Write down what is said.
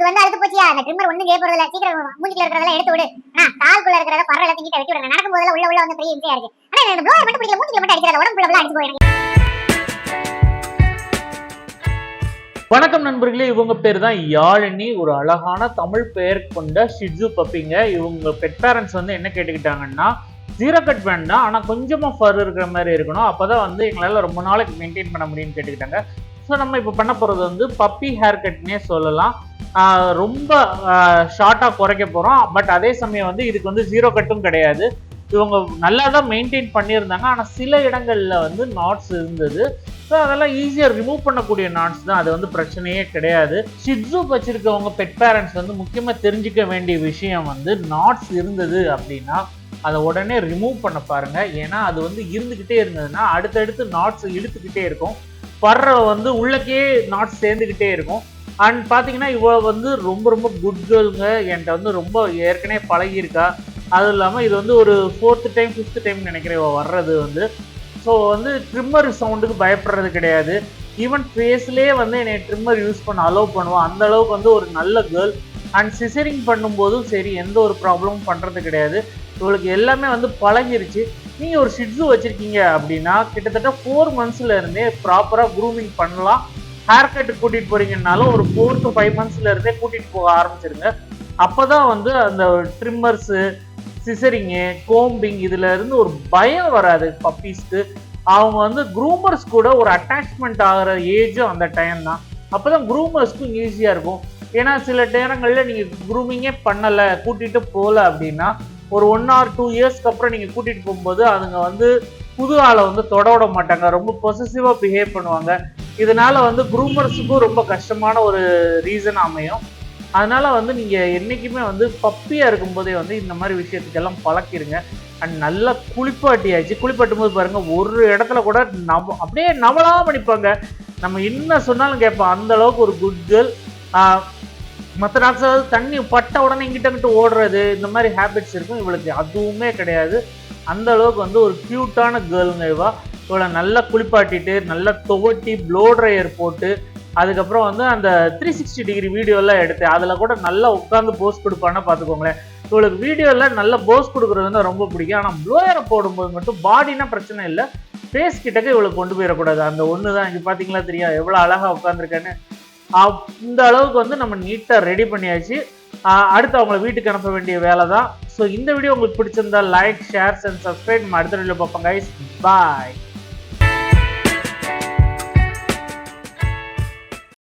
அங்க வந்து அழுத்து போச்சியா அந்த ட்ரிம்மர் ஒண்ணு கேப் போறதுல சீக்கிரம் மூஞ்சில இருக்கறதெல்லாம் எடுத்து விடு. கால்குள்ள இருக்கறத பரல எல்லாத்தையும் வெட்டி விடுங்க. நடக்கும் போதெல்லாம் உள்ள வந்து பெரிய இன்சியா இருக்கு. ஆனா இந்த ப்ளோயர் மட்டும் பிடிக்கல, மூஞ்சில மட்டும் அடிக்கறத உடம்புல எல்லாம் அடிச்சு போயிடுங்க. வணக்கம் நண்பர்களே, இவங்க பேர் தான் யாழினி. ஒரு அழகான தமிழ் பெயர் கொண்ட ஷிட்ஸு பப்பிங்க. இவங்க பெட் பேரண்ட்ஸ் வந்து என்ன கேட்டுக்கிட்டாங்கன்னா, ஜீரோ கட் வேண்டாம், ஆனால் கொஞ்சமாக ஃபர் இருக்கிற மாதிரி இருக்கணும், அப்போதான் வந்து எங்களால் ரொம்ப நாளைக்கு மெயின்டைன் பண்ண முடியும்னு கேட்டுக்கிட்டாங்க. ஸோ நம்ம இப்போ பண்ண போகிறது வந்து பப்பி ஹேர் கட்னே சொல்லலாம். ரொம்ப ஷார்ட்டாக குறைக்க போகிறோம். பட் அதே சமயம் வந்து இதுக்கு வந்து ஜீரோ கட்டும் கிடையாது. இவங்க நல்லா தான் மெயின்டைன் பண்ணியிருந்தாங்க, ஆனால் சில இடங்களில் வந்து நாட்ஸ் இருந்தது. ஸோ அதெல்லாம் ஈஸியாக ரிமூவ் பண்ணக்கூடிய நாட்ஸ் தான், அது வந்து பிரச்சனையே கிடையாது. ஷிட்ஸு வச்சிருக்கவங்க பெட் பேரண்ட்ஸ் வந்து முக்கியமாக தெரிஞ்சுக்க வேண்டிய விஷயம் வந்து, நாட்ஸ் இருந்தது அப்படின்னா அதை உடனே ரிமூவ் பண்ண பாருங்க. ஏன்னா அது வந்து இருந்துக்கிட்டே இருந்ததுன்னா அடுத்தடுத்து நாட்ஸ் இழுத்துக்கிட்டே இருக்கும், பர்ற வந்து உள்ளக்கே நாட்ஸ் சேர்ந்துக்கிட்டே இருக்கும். அண்ட் பார்த்தீங்கன்னா இவ வந்து ரொம்ப ரொம்ப குட் கேர்ளுங்க. என்கிட்ட வந்து ரொம்ப ஏற்கனவே பழகியிருக்கா. அதுவும் இல்லாமல் இது வந்து ஒரு 4th டைம் 5th டைம் நினைக்கிறேன் இவ வர்றது வந்து. ஸோ வந்து ட்ரிம்மர் சவுண்டுக்கு பயப்படுறது கிடையாது. ஈவன் ஃபேஸ்லேயே வந்து என்னை ட்ரிம்மர் யூஸ் பண்ண அலோவ் பண்ணுவான். அந்த அளவுக்கு வந்து ஒரு நல்ல கேர்ள். அண்ட் சிசரிங் பண்ணும்போதும் சரி எந்த ஒரு ப்ராப்ளமும் பண்ணுறது கிடையாது. இவளுக்கு எல்லாமே வந்து பழகிருச்சு. நீங்கள் ஒரு ஷிட்ஸு வச்சுருக்கீங்க அப்படின்னா கிட்டத்தட்ட 4 monthsல இருந்தே ப்ராப்பராக க்ரூமிங் பண்ணலாம். ஹேர் கட்டு கூட்டிகிட்டு போகிறீங்கன்னாலும் ஒரு 4 to 5 monthsல இருந்தே கூட்டிகிட்டு போக ஆரம்பிச்சிருங்க. அப்போ தான் வந்து அந்த ட்ரிம்மர்ஸு, சிசரிங்கு, கோம்பிங் இதில் இருந்து ஒரு பயம் வராது பப்பீஸ்க்கு. அவங்க வந்து க்ரூமர்ஸ் கூட ஒரு அட்டாச்மெண்ட் ஆகிற ஏஜும் அந்த டைம் தான். அப்போ தான் க்ரூமர்ஸ்க்கும் ஈஸியாக இருக்கும். ஏன்னா சில நேரங்களில் நீங்கள் க்ரூமிங்கே பண்ணலை, கூட்டிகிட்டு போகல அப்படின்னா ஒரு 1 or 2 yearsக்கு அப்புறம் நீங்கள் கூட்டிகிட்டு போகும்போது அதுங்க வந்து புது ஆளை வந்து தொட விட மாட்டாங்க, ரொம்ப பொசசிவாக பிஹேவ் பண்ணுவாங்க. இதனால வந்து க்ரூமர்ஸுக்கும் ரொம்ப கஷ்டமான ஒரு ரீசன் அமையும். அதனால வந்து நீங்கள் என்றைக்குமே வந்து பப்பியாக இருக்கும்போதே வந்து இந்த மாதிரி விஷயத்துக்கெல்லாம் பழக்கிடுங்க. அண்ட் நல்லா குளிப்பாட்டியாச்சு. குளிப்பாட்டும் போது பாருங்கள், ஒரு இடத்துல கூட அப்படியே நவலாக பண்ணிப்பாங்க. நம்ம என்ன சொன்னாலும் கேட்போம், அந்த அளவுக்கு ஒரு குட் கேர்ள். மற்ற டாக்ஸ் தண்ணி பட்ட உடனே இங்கிட்ட ஓடுறது, இந்த மாதிரி ஹேபிட்ஸ் இருக்கும். இவளுக்கு அதுவுமே கிடையாது. அந்த அளவுக்கு வந்து ஒரு க்யூட்டான கேர்ளுங்க இவளை நல்லா குளிப்பாட்டிட்டு நல்லா துவட்டி ப்ளோ ட்ரையர் போட்டு அதுக்கப்புறம் வந்து அந்த 360 டிகிரி வீடியோலாம் எடுத்து அதில் கூட நல்லா உட்காந்து போஸ் கொடுப்பான்னு பார்த்துக்கோங்களேன். இவளுக்கு வீடியோவில் நல்ல போஸ் கொடுக்குறது வந்து ரொம்ப பிடிக்கும். ஆனால் ப்ளோயரை போடும்போது மட்டும் பாடினா பிரச்சனை இல்லை, ஃபேஸ் கிட்டக்க இவளுக்கு கொண்டு போயிடக்கூடாது. அந்த ஒன்று தான். இங்கே பார்த்தீங்களா தெரியும் எவ்வளோ அழகாக உட்காந்துருக்கேன்னு. இந்த அளவுக்கு வந்து நம்ம நீட்டாக ரெடி பண்ணியாச்சு. அடுத்து அவங்கள வீட்டுக்கு அனுப்ப வேண்டிய வேலை தான். ஸோ இந்த வீடியோ உங்களுக்கு பிடிச்சிருந்தா லைக், ஷேர் அண்ட் சப்ஸ்கிரைப். நம்ம அடுத்த வீடியோவில் பார்ப்போம் கைஸ். பாய்.